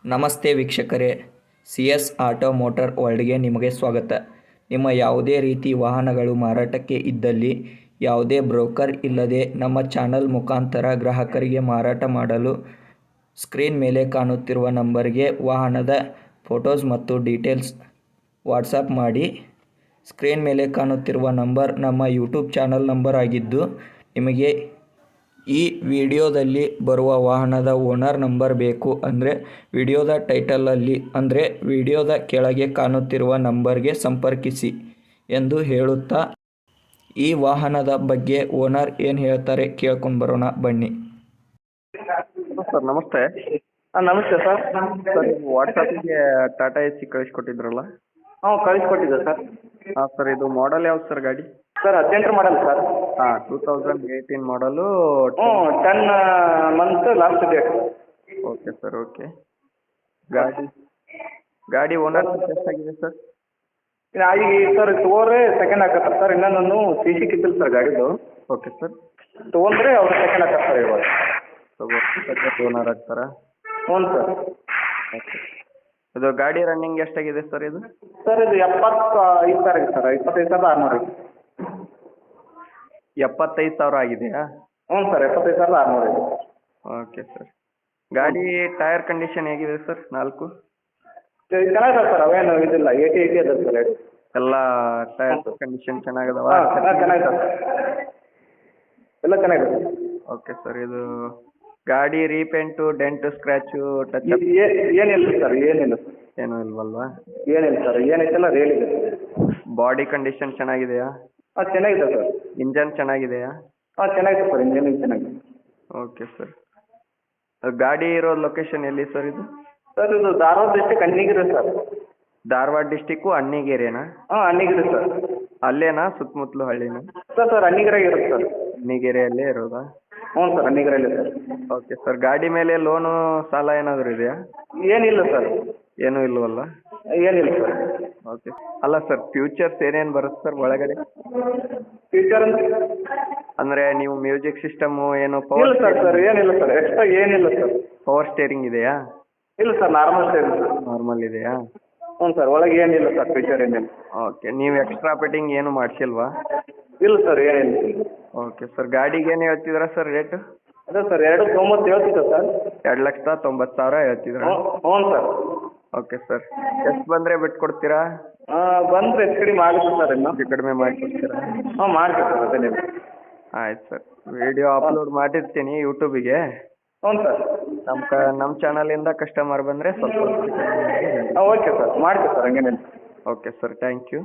ನಮಸ್ತೆ ವೀಕ್ಷಕರೇ, C S auto motor ವರ್ಲ್ಡ್ಗೆ ನಿಮಗೆ ಸ್ವಾಗತ. ನಿಮ್ಮ ಯಾವುದೇ ರೀತಿ ವಾಹನಗಳು ಮಾರಾಟಕ್ಕೆ ಇದ್ದಲ್ಲಿ ಯಾವುದೇ ಬ್ರೋಕರ್ ಇಲ್ಲದೆ ನಮ್ಮ ಚಾನಲ್ ಮುಖಾಂತರ ಗ್ರಾಹಕರಿಗೆ ಮಾರಾಟ ಮಾಡಲು ಸ್ಕ್ರೀನ್ ಮೇಲೆ ಕಾಣುತ್ತಿರುವ ನಂಬರ್ಗೆ ವಾಹನದ ಫೋಟೋಸ್ ಮತ್ತು ಡೀಟೇಲ್ಸ್ ವಾಟ್ಸಪ್ ಮಾಡಿ. ಸ್ಕ್ರೀನ್ ಮೇಲೆ ಕಾಣುತ್ತಿರುವ ನಂಬರ್ ನಮ್ಮ ಯೂಟ್ಯೂಬ್ ಚಾನಲ್ ನಂಬರ್ ಆಗಿದ್ದು, ನಿಮಗೆ ಈ ವಿಡಿಯೋದಲ್ಲಿ ಬರುವ ವಾಹನದ ಓನರ್ ನಂಬರ್ ಬೇಕು ಅಂದರೆ ವಿಡಿಯೋದ ಟೈಟಲಲ್ಲಿ ಅಂದರೆ ವಿಡಿಯೋದ ಕೆಳಗೆ ಕಾಣುತ್ತಿರುವ ನಂಬರ್ಗೆ ಸಂಪರ್ಕಿಸಿ ಎಂದು ಹೇಳುತ್ತಾ, ಈ ವಾಹನದ ಬಗ್ಗೆ ಓನರ್ ಏನು ಹೇಳ್ತಾರೆ ಕೇಳ್ಕೊಂಡು ಬರೋಣ ಬನ್ನಿ. ಸರ್ ನಮಸ್ತೆ. ನಮಸ್ತೆ ಸರ್. ಸರ್ ನೀವು ವಾಟ್ಸಪ್ಪಿಗೆ ಟಾಟಾ ಎ ಸಿ ಕಳಿಸ್ಕೊಟ್ಟಿದ್ರಲ್ಲ? ಕಳಿಸ್ಕೊಟ್ಟಿದ್ದೆ ಸರ್. ಹಾಂ ಸರ್, ಇದು ಮಾಡಲ್ ಯಾವ್ದು ಸರ್ ಗಾಡಿ? Sir 18 model sir. ಹಾಂ, 2018 ಮಾಡಲು. 10 month last date. Okay sir, okay. ಗಾಡಿ ಓನರ್ಶಿಪ್ ಎಷ್ಟಾಗಿದೆ ಸರ್? ಈಗ ಸರ್ ತೊಗೊಂಡ್ರೆ ಸೆಕೆಂಡ್ ಹಾಕತ್ತಾರೆ ಸರ್. ಇನ್ನೊಂದು ಸಿ ಸಿ ಕಿತ್ತಿಲ್ಲ ಸರ್ ಗಾಡಿದು. Okay sir. ತೊಗೊಂಡ್ರೆ ಅವ್ರು ಸೆಕೆಂಡ್ ಹಾಕತ್ತಾರೆ ಇವಾಗ. ಸೆಕೆಂಡ್ ಓನರ್ ಆಗ್ತಾರಾ? ಹ್ಞೂ ಸರ್. ಓಕೆ. ಇದು ಗಾಡಿ ರನ್ನಿಂಗ್ ಎಷ್ಟಾಗಿದೆ ಸರ್ ಇದು? ಸರ್ ಇದು 75 ಸಾವಿರ ಸರ್. 25,600. 75,000 ಆಗಿದೆಯಾ? ಹ್ಞೂ ಸರ್, 25,600. Okay sir. ಗಾಡಿ ಟೈರ್ ಕಂಡೀಷನ್ ಹೇಗಿದೆ ಸರ್? 4 ಚೆನ್ನಾಗಿದೆ ಸರ್, ಅವೇನು ಇದಿಲ್ಲ. 80 ಅದ ಸರ್. ಎಲ್ಲ ಟೈರ್ ಕಂಡೀಷನ್ ಚೆನ್ನಾಗಿದಾವ? ಚೆನ್ನಾಗಿದೆ ಸರ್, ಎಲ್ಲ ಚೆನ್ನಾಗಿದೆ. Okay sir. ಇದು ಗಾಡಿ repaint, dent, scratch, touch up ಏನಿಲ್ಲ ಸರ್, ಏನಿಲ್ಲ ಸರ್. ಏನೂ ಇಲ್ವಲ್ವಾ? ಏನಿಲ್ಲ ಸರ್, ಏನೈತೆಲ್ಲ ರೇಲಿದೆ. ಬಾಡಿ ಕಂಡೀಷನ್ ಚೆನ್ನಾಗಿದೆಯಾ? ಚೆನ್ನಾಗಿದೆ ಸರ್. ಇಂಜನ್ ಚೆನ್ನಾಗಿದೆಯಾ? ಚೆನ್ನಾಗಿದೆ ಸರ್, ಇಂಜನ್ ಚೆನ್ನಾಗಿದೆ. Okay sir. ಗಾಡಿ ಇರೋ ಲೊಕೇಶನ್ ಎಲ್ಲಿ ಸರ್ ಇದು? ಸರ್ ಇದು Dharwad district Annigeri sir. Dharwad district ಅಣ್ಣಿಗೇರಿನಾ? ಅಣ್ಣಿಗಿರಿ ಸರ್. ಅಲ್ಲೇನಾ ಸುತ್ತಮುತ್ತಲು ಹಳ್ಳಿನಾ? ಸರ್ ಅಣ್ಣಿಗಿರಾಗ ಇರುತ್ತೆ ಸರ್. ಅಣ್ಣಿಗೇರಿಯಲ್ಲೇ ಇರೋದಾ? ಹ್ಞೂ ಸರ್, ಅಣ್ಣಿಗಿರಲ್ಲಿ ಸರ್. Okay sir. ಗಾಡಿ ಮೇಲೆ ಲೋನು ಸಾಲ ಏನಾದರೂ ಇದೆಯಾ? ಏನಿಲ್ಲ ಸರ್. ಏನೂ ಇಲ್ವಲ್ಲ? ಏನಿಲ್ಲ ಸರ್. ಓಕೆ. ಅಲ್ಲ ಸರ್, ಫ್ಯೂಚರ್ಸ್ ಏನೇನು ಬರುತ್ತೆ ಸರ್ ಒಳಗಡೆ? ಫ್ಯೂಚರ್ ಅಂದರೆ ನೀವು ಮ್ಯೂಸಿಕ್ ಸಿಸ್ಟಮು ಏನು ಇಲ್ಲ ಸರ್, ಏನಿಲ್ಲ ಸರ್, ಎಕ್ಸ್ಟ್ರಾ ಏನಿಲ್ಲ ಸರ್. ಪವರ್ ಸ್ಟೇರಿಂಗ್ ಇದೆಯಾ? ಇಲ್ಲ sir, normal steering sir. Normal ಇದೆಯಾ? ಹ್ಞೂ ಸರ್, ಒಳಗೆ ಏನಿಲ್ಲ ಸರ್, ಫ್ಯೂಚರ್ ಏನಿಲ್ಲ. ಓಕೆ. ನೀವು ಎಕ್ಸ್ಟ್ರಾ ಫಿಟ್ಟಿಂಗ್ ಏನು ಮಾಡಿಸಿಲ್ವಾ? ಇಲ್ಲ ಸರ್, ಏನಿಲ್ಲ. Okay sir. ಗಾಡಿಗೆ ಏನು ಹೇಳ್ತಿದ್ದೀರಾ ಸರ್ ರೇಟು? ಅದೇ ಸರ್, 290 ಹೇಳ್ತಿದ್ದೆ ಸರ್. 2,90,000 ಹೇಳ್ತಿದ್ದೀರಾ? ಹ್ಞೂ ಸರ್. Okay sir. ಎಷ್ಟು ಬಂದರೆ ಬಿಟ್ಕೊಡ್ತೀರಾ? ಬಂದರೆ ಹೆಚ್ಚು ಕಡಿಮೆ ಆಗುತ್ತೆ ಸರ್. ಇನ್ನು ಹೆಚ್ಚು ಕಡಿಮೆ ಮಾಡಿಕೊಡ್ತೀರಾ? ಮಾಡ್ತೀವಿ ಸರ್, ಅದೇನಿಲ್ಲ. ಆಯ್ತು ಸರ್. ವಿಡಿಯೋ ಅಪ್ಲೋಡ್ ಮಾಡಿರ್ತೀನಿ ಯೂಟ್ಯೂಬಿಗೆ. ಹ್ಞೂ ಸರ್. ನಮ್ಮ ಚಾನಲಿಂದ ಕಸ್ಟಮರ್ ಬಂದರೆ ಸ್ವಲ್ಪ ಓಕೆ ಸರ್, ಮಾಡ್ತೀವಿ ಸರ್, ಹಂಗೇನಿಲ್ಲ. Okay sir, thank you.